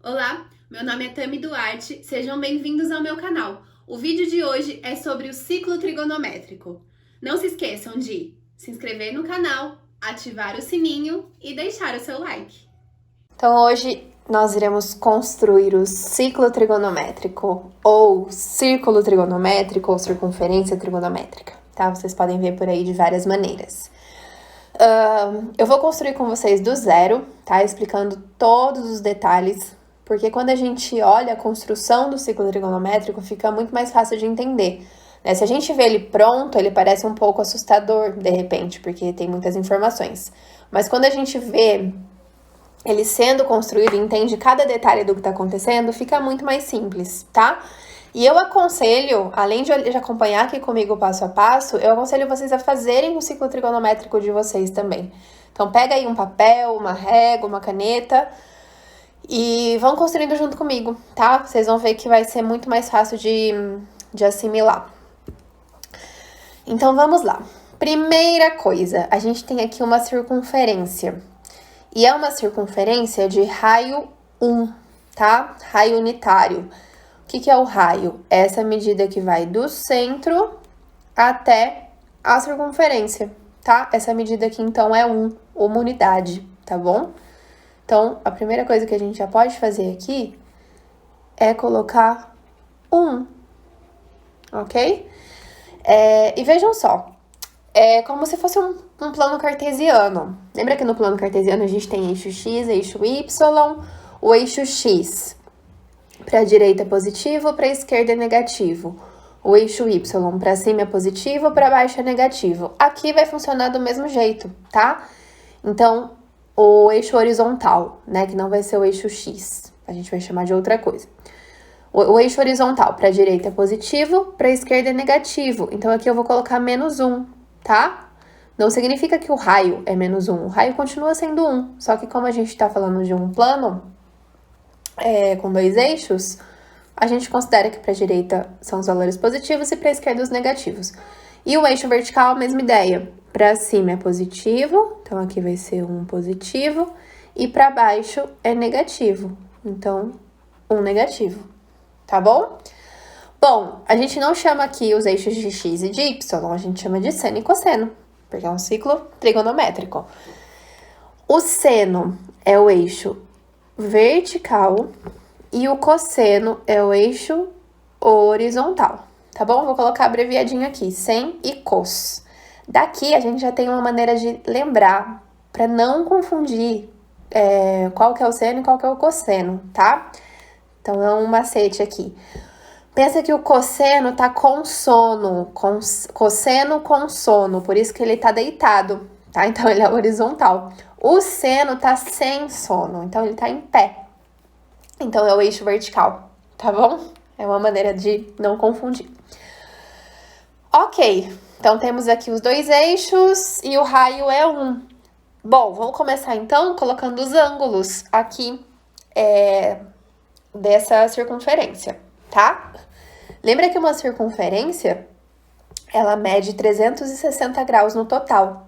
Olá, meu nome é Tami Duarte, sejam bem-vindos ao meu canal. O vídeo de hoje é sobre o ciclo trigonométrico. Não se esqueçam de se inscrever no canal, ativar o sininho e deixar o seu like. Então hoje nós iremos construir o ciclo trigonométrico, ou círculo trigonométrico, ou circunferência trigonométrica, tá? Vocês podem ver por aí de várias maneiras. Eu vou construir com vocês do zero, tá? Explicando todos os detalhes, porque quando a gente olha a construção do ciclo trigonométrico, fica muito mais fácil de entender, né? Se a gente vê ele pronto, ele parece um pouco assustador, de repente, porque tem muitas informações. Mas quando a gente vê ele sendo construído e entende cada detalhe do que está acontecendo, fica muito mais simples, tá? E eu aconselho, além de acompanhar aqui comigo passo a passo, eu aconselho vocês a fazerem o ciclo trigonométrico de vocês também. Então pega aí um papel, uma régua, uma caneta e vão construindo junto comigo, tá? Vocês vão ver que vai ser muito mais fácil de assimilar. Então vamos lá. Primeira coisa, a gente tem aqui uma circunferência. E é uma circunferência de raio 1, tá? Raio unitário. O que é o raio? É essa medida que vai do centro até a circunferência, tá? Essa medida aqui, então, é 1, uma unidade, tá bom? Então, a primeira coisa que a gente já pode fazer aqui é colocar 1, ok? E vejam só, é como se fosse um plano cartesiano. Lembra que no plano cartesiano a gente tem eixo x, eixo y, o eixo x para a direita é positivo, para a esquerda é negativo. O eixo y para cima é positivo, para baixo é negativo. Aqui vai funcionar do mesmo jeito, tá? Então, o eixo horizontal, né, que não vai ser o eixo x, a gente vai chamar de outra coisa. O eixo horizontal para a direita é positivo, para a esquerda é negativo. Então, aqui eu vou colocar menos 1, tá? Não significa que o raio é menos 1. O raio continua sendo 1. Só que como a gente está falando de um plano com dois eixos, a gente considera que para a direita são os valores positivos e para a esquerda os negativos. E o eixo vertical, a mesma ideia. Para cima é positivo, então aqui vai ser 1 positivo. E para baixo é negativo, então 1 negativo. Tá bom? Bom, a gente não chama aqui os eixos de x e de y, a gente chama de seno e cosseno, porque é um ciclo trigonométrico. O seno é o eixo vertical e o cosseno é o eixo horizontal, tá bom? Vou colocar abreviadinho aqui, sen e cos. Daqui a gente já tem uma maneira de lembrar, para não confundir qual que é o seno e qual que é o cosseno, tá? Então, é um macete aqui. Pensa que o cosseno tá com sono, cosseno com sono, por isso que ele tá deitado, tá? Então, ele é horizontal. O seno tá sem sono, então ele tá em pé. Então, é o eixo vertical, tá bom? É uma maneira de não confundir. Ok, então temos aqui os dois eixos e o raio é 1. Bom, vamos começar então colocando os ângulos aqui dessa circunferência, tá? Lembra que uma circunferência, ela mede 360 graus no total.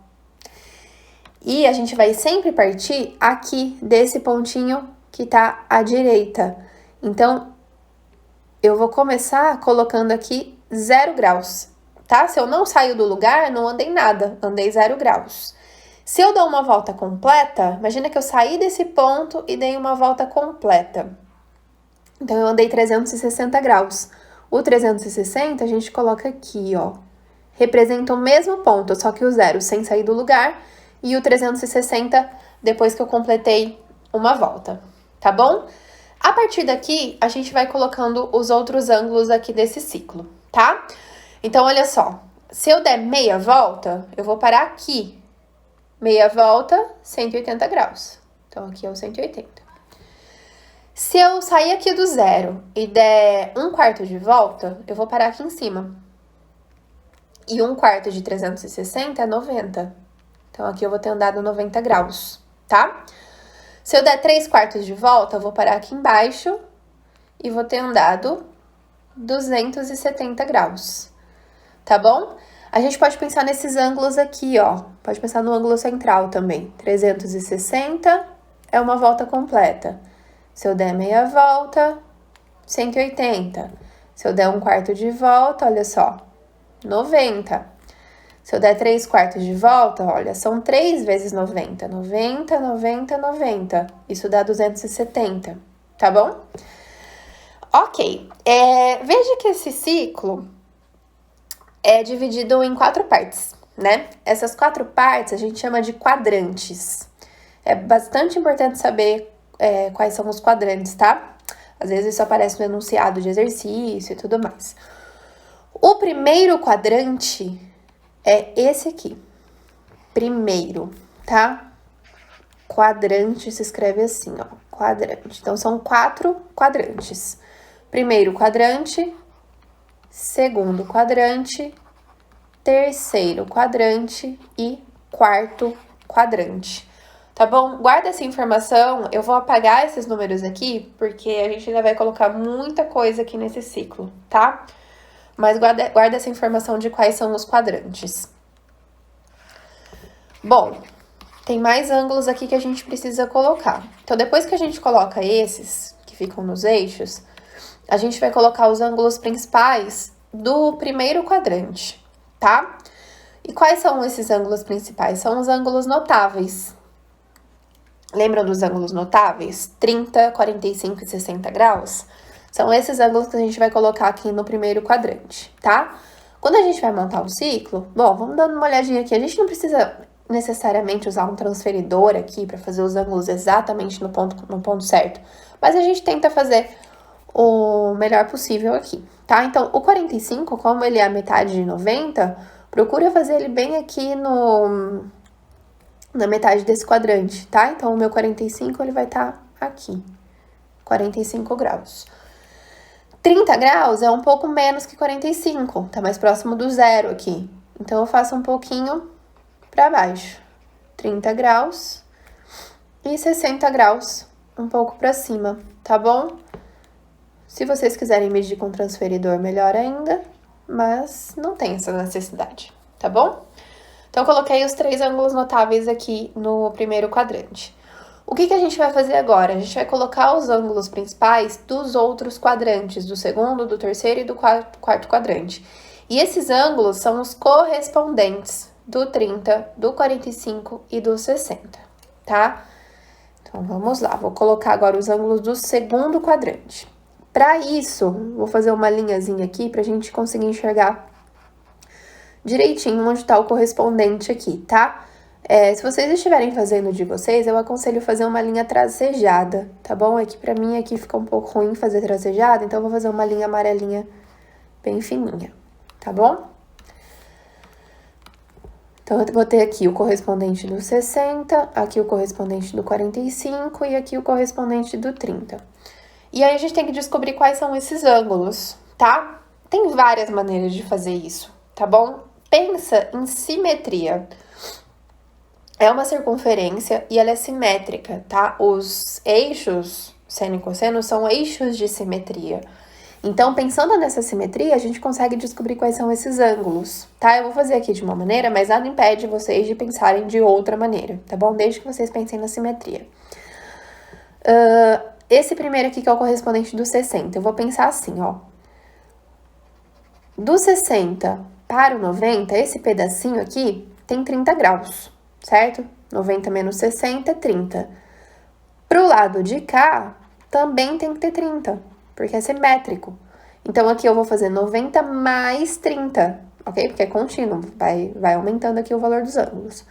E a gente vai sempre partir aqui desse pontinho que tá à direita. Então, eu vou começar colocando aqui 0 graus, tá? Se eu não saio do lugar, não andei nada, andei 0 graus. Se eu dou uma volta completa, imagina que eu saí desse ponto e dei uma volta completa. Então, eu andei 360 graus. O 360 a gente coloca aqui, ó. Representa o mesmo ponto, só que o 0 sem sair do lugar e o 360 depois que eu completei uma volta, tá bom? A partir daqui, a gente vai colocando os outros ângulos aqui desse ciclo, tá? Então, olha só. Se eu der meia volta, eu vou parar aqui. Meia volta, 180 graus. Então, aqui é o 180. Se eu sair aqui do 0 e der 1/4 de volta, eu vou parar aqui em cima. E 1/4 de 360 é 90. Então, aqui eu vou ter andado 90 graus, tá? Se eu der 3/4 de volta, eu vou parar aqui embaixo e vou ter andado 270 graus, tá bom? A gente pode pensar nesses ângulos aqui, ó. Pode pensar no ângulo central também. 360 é uma volta completa. Se eu der meia volta, 180. Se eu der um quarto de volta, olha só, 90. Se eu der 3/4 de volta, olha, são 3 vezes 90. 90, 90, 90. Isso dá 270, tá bom? Ok. Veja que esse ciclo é dividido em 4 partes, né? Essas 4 partes a gente chama de quadrantes. É bastante importante saber quais são os quadrantes, tá? Às vezes isso aparece no enunciado de exercício e tudo mais. O primeiro quadrante é esse aqui. Primeiro, tá? Quadrante se escreve assim, ó. Quadrante. Então, são 4 quadrantes. Primeiro quadrante, segundo quadrante, terceiro quadrante e quarto quadrante. Tá bom? Guarda essa informação, eu vou apagar esses números aqui, porque a gente ainda vai colocar muita coisa aqui nesse ciclo, tá? Mas guarda essa informação de quais são os quadrantes. Bom, tem mais ângulos aqui que a gente precisa colocar. Então, depois que a gente coloca esses, que ficam nos eixos, a gente vai colocar os ângulos principais do primeiro quadrante, tá? E quais são esses ângulos principais? São os ângulos notáveis. Lembram dos ângulos notáveis? 30, 45 e 60 graus? São esses ângulos que a gente vai colocar aqui no primeiro quadrante, tá? Quando a gente vai montar o ciclo, bom, vamos dando uma olhadinha aqui. A gente não precisa necessariamente usar um transferidor aqui para fazer os ângulos exatamente no ponto certo, mas a gente tenta fazer o melhor possível aqui, tá? Então, o 45, como ele é a metade de 90, procura fazer ele bem aqui na metade desse quadrante, tá? Então, o meu 45, ele vai estar aqui, 45 graus. 30 graus é um pouco menos que 45, tá mais próximo do zero aqui. Então, eu faço um pouquinho para baixo. 30 graus e 60 graus, um pouco para cima, tá bom? Se vocês quiserem medir com transferidor, melhor ainda, mas não tem essa necessidade, tá bom? Então, eu coloquei os 3 ângulos notáveis aqui no primeiro quadrante. O que a gente vai fazer agora? A gente vai colocar os ângulos principais dos outros quadrantes, do segundo, do terceiro e do quarto quadrante. E esses ângulos são os correspondentes do 30, do 45 e do 60, tá? Então, vamos lá. Vou colocar agora os ângulos do segundo quadrante. Para isso, vou fazer uma linhazinha aqui pra gente conseguir enxergar direitinho onde tá o correspondente aqui, tá? Se vocês estiverem fazendo de vocês, eu aconselho fazer uma linha tracejada, tá bom? É que pra mim aqui fica um pouco ruim fazer tracejada, então eu vou fazer uma linha amarelinha bem fininha, tá bom? Então, eu vou ter aqui o correspondente do 60, aqui o correspondente do 45 e aqui o correspondente do 30. E aí, a gente tem que descobrir quais são esses ângulos, tá? Tem várias maneiras de fazer isso, tá bom? Pensa em simetria. É uma circunferência e ela é simétrica, tá? Os eixos seno e cosseno são eixos de simetria. Então, pensando nessa simetria, a gente consegue descobrir quais são esses ângulos, tá? Eu vou fazer aqui de uma maneira, mas nada impede vocês de pensarem de outra maneira, tá bom? Desde que vocês pensem na simetria. Esse primeiro aqui, que é o correspondente do 60, eu vou pensar assim, ó. Do 60 para o 90, esse pedacinho aqui tem 30 graus, certo? 90 menos 60 é 30. Pro lado de cá, também tem que ter 30, porque é simétrico. Então, aqui eu vou fazer 90 mais 30, ok? Porque é contínuo, vai aumentando aqui o valor dos ângulos.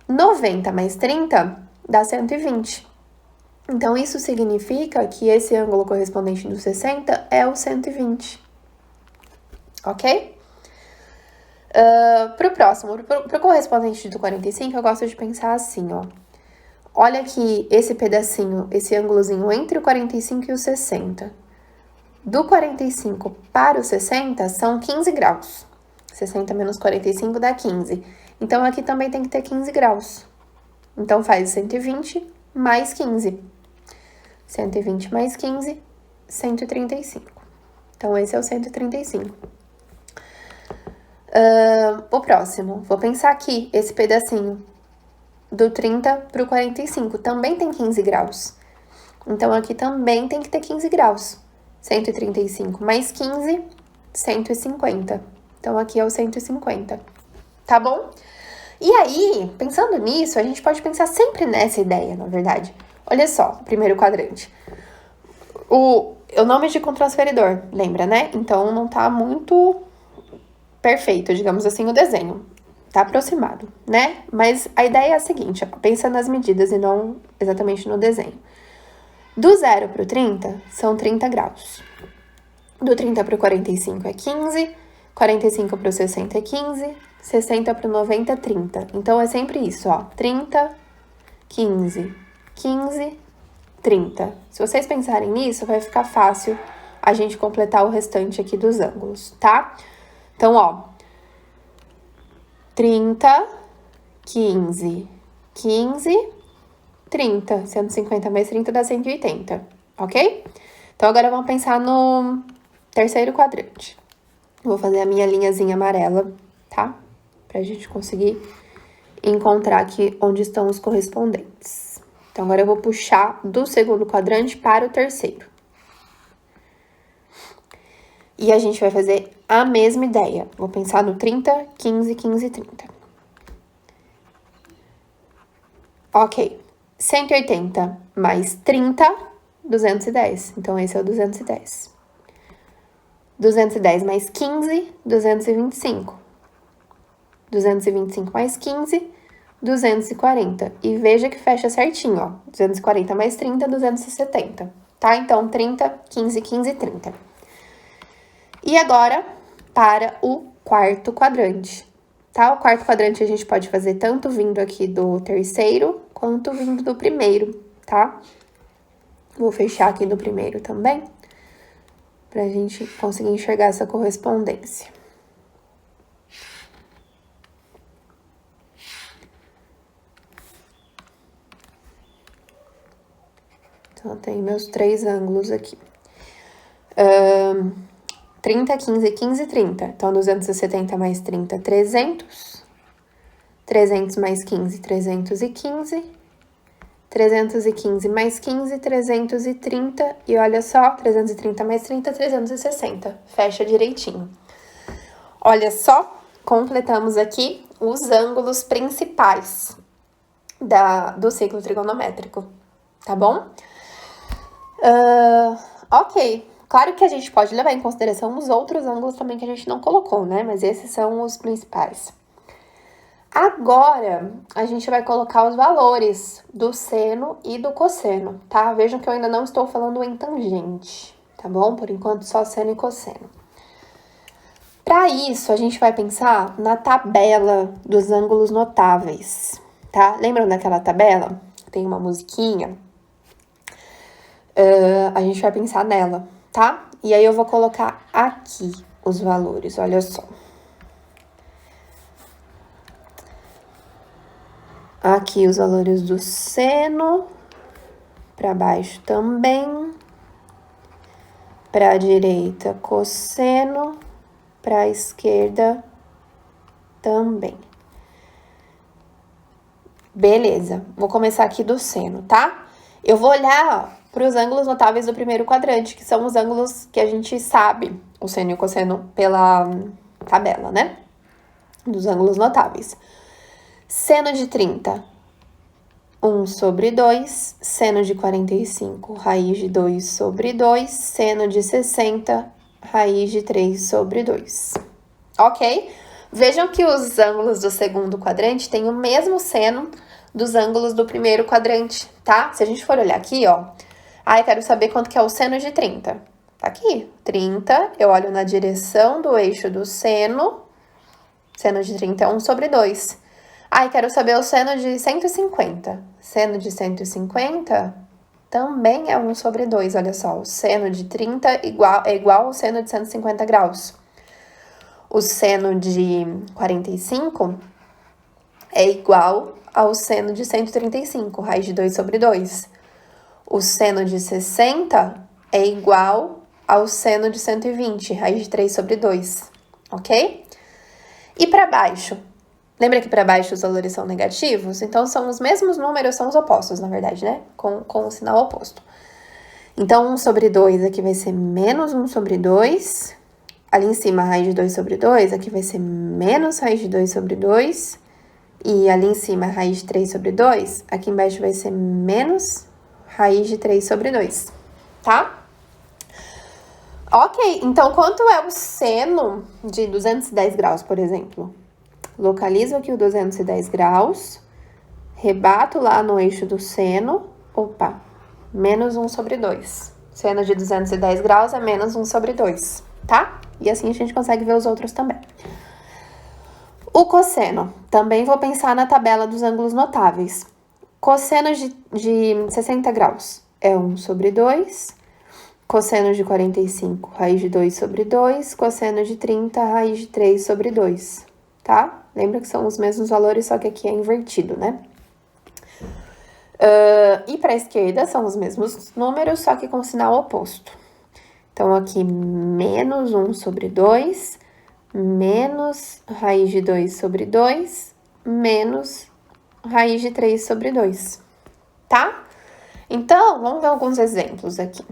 90 mais 30 dá 120. Então, isso significa que esse ângulo correspondente do 60 é o 120, ok? Pro próximo, pro correspondente do 45, eu gosto de pensar assim, ó. Olha aqui esse pedacinho, esse ângulozinho entre o 45 e o 60. Do 45 para o 60 são 15 graus. 60 menos 45 dá 15. Então, aqui também tem que ter 15 graus. Então, faz 120 mais 15. 120 mais 15, 135. Então, esse é o 135. O próximo, vou pensar aqui, esse pedacinho do 30 para o 45, também tem 15 graus. Então, aqui também tem que ter 15 graus. 135 mais 15, 150. Então, aqui é o 150, tá bom? E aí, pensando nisso, a gente pode pensar sempre nessa ideia, na verdade. Olha só, o primeiro quadrante. O nome de com transferidor, lembra, né? Então, não tá muito perfeito, digamos assim, o desenho. Tá aproximado, né? Mas a ideia é a seguinte, ó, pensa nas medidas e não exatamente no desenho. Do 0 pro 30, são 30 graus. Do 30 pro 45 é 15, 45 pro 60 é 15, 60 pro 90 é 30. Então, é sempre isso, ó. 30, 15, 15, 30. Se vocês pensarem nisso, vai ficar fácil a gente completar o restante aqui dos ângulos, tá? Então, ó. 30, 15, 15, 30. 150 mais 30 dá 180, ok? Então, agora vamos pensar no terceiro quadrante. Vou fazer a minha linhazinha amarela, tá? Pra gente conseguir encontrar aqui onde estão os correspondentes. Então, agora eu vou puxar do segundo quadrante para o terceiro. E a gente vai fazer a mesma ideia. Vou pensar no 30, 15, 15, 30. Ok. 180 mais 30, 210. Então, esse é o 210. 210 mais 15, 225. 225 mais 15, 240. E veja que fecha certinho, ó. 240 mais 30, 270. Tá? Então, 30, 15, 15, 30. E agora, para o quarto quadrante, tá? O quarto quadrante a gente pode fazer tanto vindo aqui do terceiro, quanto vindo do primeiro, tá? Vou fechar aqui do primeiro também, pra gente conseguir enxergar essa correspondência. Então, eu tenho meus 3 ângulos aqui. 30, 15, 15, 30. Então, 270 mais 30, 300. 300 mais 15, 315. 315 mais 15, 330. E olha só, 330 mais 30, 360. Fecha direitinho. Olha só, completamos aqui os ângulos principais do ciclo trigonométrico, tá bom? Ok. Claro que a gente pode levar em consideração os outros ângulos também que a gente não colocou, né? Mas esses são os principais. Agora, a gente vai colocar os valores do seno e do cosseno, tá? Vejam que eu ainda não estou falando em tangente, tá bom? Por enquanto, só seno e cosseno. Para isso, a gente vai pensar na tabela dos ângulos notáveis, tá? Lembram daquela tabela? Tem uma musiquinha. A gente vai pensar nela, tá? E aí, eu vou colocar aqui os valores, olha só. Aqui os valores do seno, para baixo também, para a direita cosseno, para a esquerda também. Beleza, vou começar aqui do seno, tá? Eu vou olhar para os ângulos notáveis do primeiro quadrante, que são os ângulos que a gente sabe, o seno e o cosseno, pela tabela, né? Dos ângulos notáveis. Seno de 30, 1 sobre 2. Seno de 45, raiz de 2 sobre 2. Seno de 60, raiz de 3 sobre 2. Ok? Vejam que os ângulos do segundo quadrante têm o mesmo seno dos ângulos do primeiro quadrante, tá? Se a gente for olhar aqui, ó. Eu quero saber quanto que é o seno de 30. Tá aqui, 30, eu olho na direção do eixo do seno. Seno de 30 é 1 sobre 2. Quero saber o seno de 150. Seno de 150 também é 1 sobre 2, olha só. O seno de 30 é igual ao seno de 150 graus. O seno de 45 é igual ao seno de 135, raiz de 2 sobre 2. O seno de 60 é igual ao seno de 120, raiz de 3 sobre 2, ok? E para baixo? Lembra que para baixo os valores são negativos? Então, são os mesmos números, são os opostos, na verdade, né? Com o sinal oposto. Então, 1 sobre 2 aqui vai ser menos 1 sobre 2. Ali em cima, raiz de 2 sobre 2, aqui vai ser menos raiz de 2 sobre 2. E ali em cima, raiz de 3 sobre 2, aqui embaixo vai ser menos raiz de 3 sobre 2, tá? Ok, então quanto é o seno de 210 graus, por exemplo? Localizo aqui o 210 graus, rebato lá no eixo do seno, opa, menos 1 sobre 2. Seno de 210 graus é menos 1 sobre 2, tá? E assim a gente consegue ver os outros também. O cosseno, também vou pensar na tabela dos ângulos notáveis. Cosseno de 60 graus é 1 sobre 2. Cosseno de 45, raiz de 2 sobre 2. Cosseno de 30, raiz de 3 sobre 2, tá? Lembra que são os mesmos valores, só que aqui é invertido, né? E para a esquerda são os mesmos números, só que com sinal oposto. Então, aqui, menos 1 sobre 2, menos raiz de 2 sobre 2, menos raiz de 3 sobre 2, tá? Então, vamos ver alguns exemplos aqui.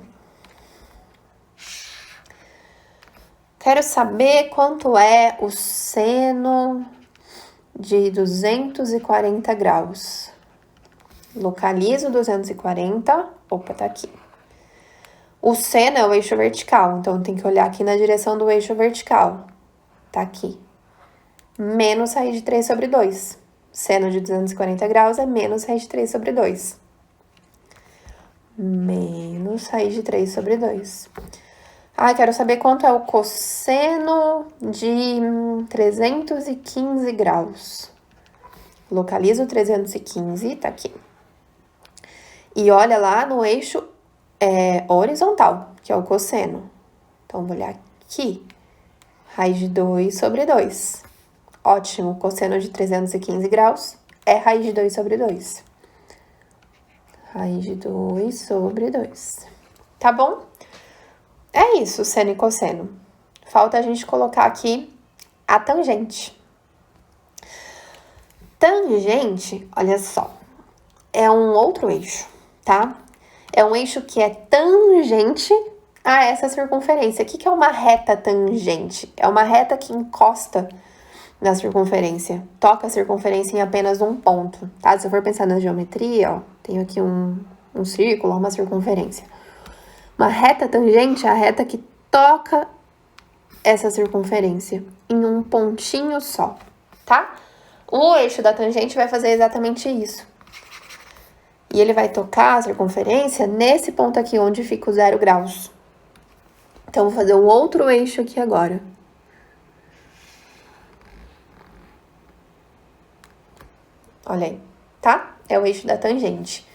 Quero saber quanto é o seno de 240 graus. Localizo 240, opa, tá aqui. O seno é o eixo vertical, então tem que olhar aqui na direção do eixo vertical. Tá aqui. Menos raiz de 3 sobre 2. Seno de 240 graus é menos raiz de 3 sobre 2. Menos raiz de 3 sobre 2. Quero saber quanto é o cosseno de 315 graus. Localizo 315, tá aqui. E olha lá no eixo horizontal, que é o cosseno. Então, vou olhar aqui. Raiz de 2 sobre 2. Ótimo, cosseno de 315 graus é raiz de 2 sobre 2. Raiz de 2 sobre 2. Tá bom? É isso, seno e cosseno. Falta a gente colocar aqui a tangente. Tangente, olha só, é um outro eixo, tá? É um eixo que é tangente a essa circunferência. O que é uma reta tangente? É uma reta que encosta na circunferência, toca a circunferência em apenas um ponto, tá? Se eu for pensar na geometria, ó, tenho aqui um círculo, uma circunferência. Uma reta tangente é a reta que toca essa circunferência em um pontinho só, tá? O eixo da tangente vai fazer exatamente isso. E ele vai tocar a circunferência nesse ponto aqui, onde fica o 0 graus. Então, vou fazer um outro eixo aqui agora. Olha aí, tá? É o eixo da tangente.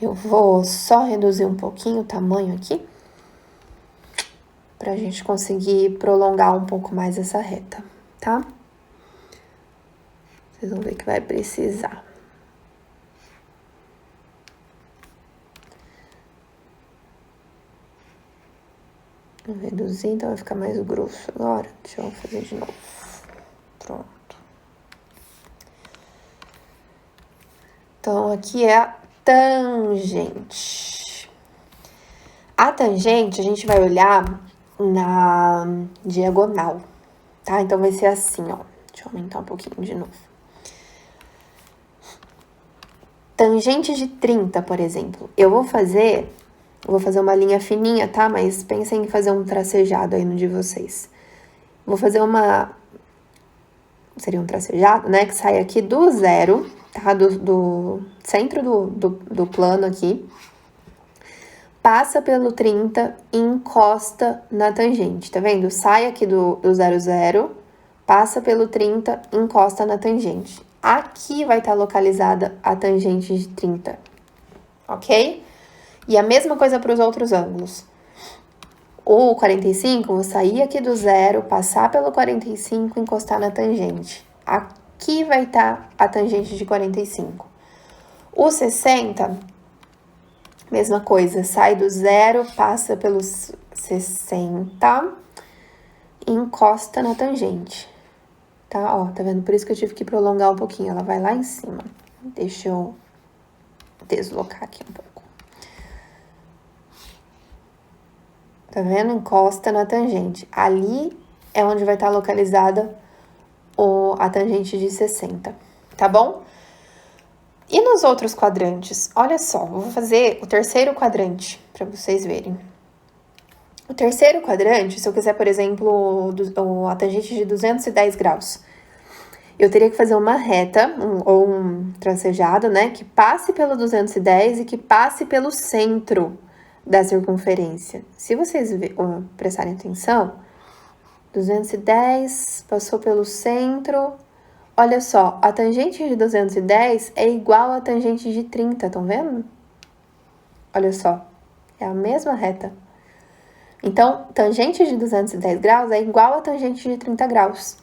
Eu vou só reduzir um pouquinho o tamanho aqui, pra gente conseguir prolongar um pouco mais essa reta, tá? Vocês vão ver que vai precisar. Vou reduzir, então vai ficar mais grosso agora. Deixa eu fazer de novo. Pronto. Então, aqui é a tangente. A tangente, a gente vai olhar na diagonal, tá? Então, vai ser assim, ó. Deixa eu aumentar um pouquinho de novo. Tangente de 30, por exemplo. Eu vou fazer uma linha fininha, tá? Mas pensem em fazer um tracejado aí no de vocês. Vou fazer seria um tracejado, né? Que sai aqui do 0, tá? Do centro do plano aqui. Passa pelo 30 e encosta na tangente, tá vendo? Sai aqui do 0, 0, passa pelo 30 e encosta na tangente. Aqui vai estar localizada a tangente de 30, ok? E a mesma coisa para os outros ângulos. O 45, vou sair aqui do 0, passar pelo 45 e encostar na tangente. Aqui vai estar a tangente de 45. O 60, mesma coisa, sai do 0, passa pelos 60 e encosta na tangente. Tá? Ó, tá vendo? Por isso que eu tive que prolongar um pouquinho. Ela vai lá em cima. Deixa eu deslocar aqui um pouco. Tá vendo? Encosta na tangente. Ali é onde vai estar localizada a tangente de 60, tá bom? E nos outros quadrantes? Olha só, vou fazer o terceiro quadrante para vocês verem. O terceiro quadrante, se eu quiser, por exemplo, a tangente de 210 graus, eu teria que fazer uma reta, ou um tracejado, né, que passe pelo 210 e que passe pelo centro da circunferência. Se vocês prestarem atenção, 210 passou pelo centro. Olha só, a tangente de 210 é igual à tangente de 30, estão vendo? Olha só, é a mesma reta. Então, tangente de 210 graus é igual a tangente de 30 graus.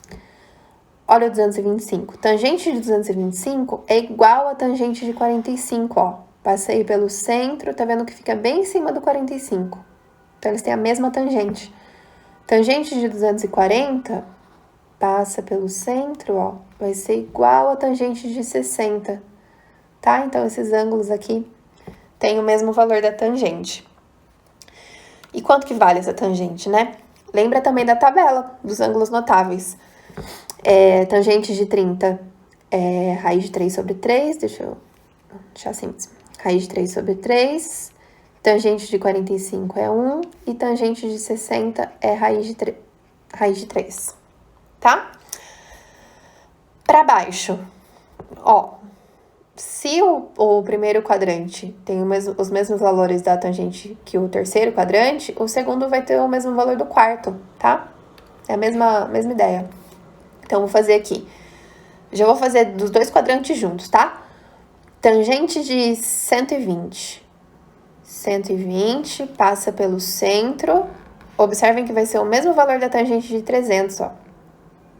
Olha o 225. Tangente de 225 é igual a tangente de 45, ó. Passei pelo centro, tá vendo que fica bem em cima do 45. Então, eles têm a mesma tangente. Tangente de 240 passa pelo centro, ó. Vai ser igual a tangente de 60, tá? Então, esses ângulos aqui têm o mesmo valor da tangente. E quanto que vale essa tangente, né? Lembra também da tabela dos ângulos notáveis. Tangente de 30 é raiz de 3 sobre 3, deixa eu deixar assim mesmo. Raiz de 3 sobre 3, tangente de 45 é 1 e tangente de 60 é raiz de 3, tá? Para baixo, ó, se o primeiro quadrante tem os mesmos valores da tangente que o terceiro quadrante, o segundo vai ter o mesmo valor do quarto, tá? É a mesma ideia. Então, vou fazer aqui. Já vou fazer dos dois quadrantes juntos, tá? Tangente de 120. 120 passa pelo centro. Observem que vai ser o mesmo valor da tangente de 300, ó.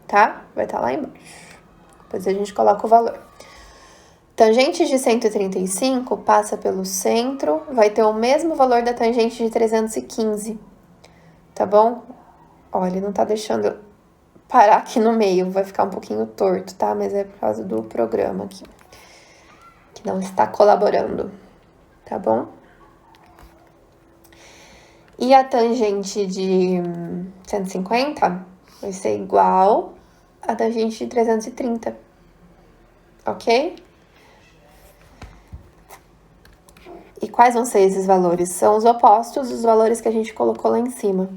Tá? Vai estar lá embaixo. Depois a gente coloca o valor. Tangente de 135 passa pelo centro, vai ter o mesmo valor da tangente de 315, tá bom? Olha, não tá deixando parar aqui no meio, vai ficar um pouquinho torto, tá? Mas é por causa do programa aqui, que não está colaborando, tá bom? E a tangente de 150 vai ser igual a tangente de 330, ok? E quais vão ser esses valores? São os opostos dos valores que a gente colocou lá em cima.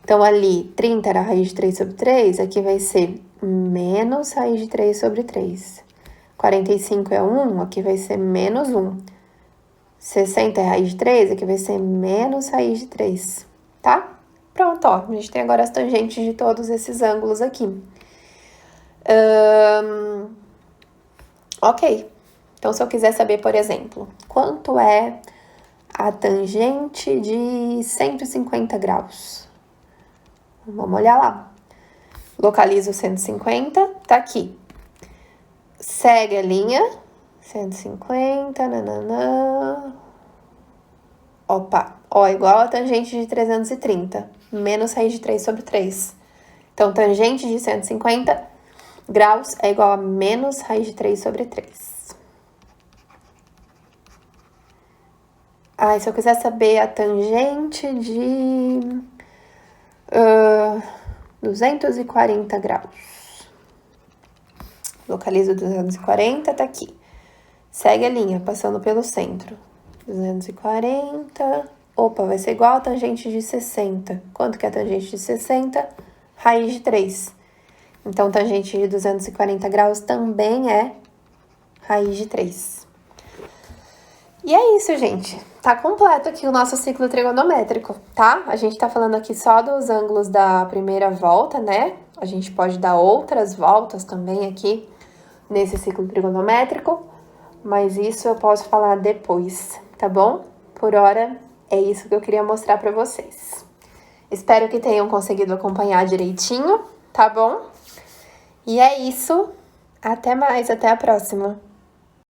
Então, ali, 30 era raiz de 3 sobre 3, aqui vai ser menos raiz de 3 sobre 3. 45 é 1, aqui vai ser menos 1. 60 é raiz de 3, aqui vai ser menos raiz de 3, tá? Pronto, ó, a gente tem agora as tangentes de todos esses ângulos aqui. Ok. Então, se eu quiser saber, por exemplo, quanto é a tangente de 150 graus? Vamos olhar lá. Localizo 150, tá aqui. Segue a linha, 150, nananã. Opa, ó, igual a tangente de 330, menos raiz de 3 sobre 3. Então, tangente de 150 graus é igual a menos raiz de 3 sobre 3. E se eu quiser saber a tangente de 240 graus. Localizo 240, tá aqui. Segue a linha, passando pelo centro. 240. Opa, vai ser igual a tangente de 60. Quanto que é a tangente de 60? Raiz de 3. Então, tangente de 240 graus também é raiz de 3. E é isso, gente. Tá completo aqui o nosso ciclo trigonométrico, tá? A gente tá falando aqui só dos ângulos da primeira volta, né? A gente pode dar outras voltas também aqui nesse ciclo trigonométrico, mas isso eu posso falar depois, tá bom? Por hora, é isso que eu queria mostrar pra vocês. Espero que tenham conseguido acompanhar direitinho, tá bom? E é isso. Até mais, até a próxima.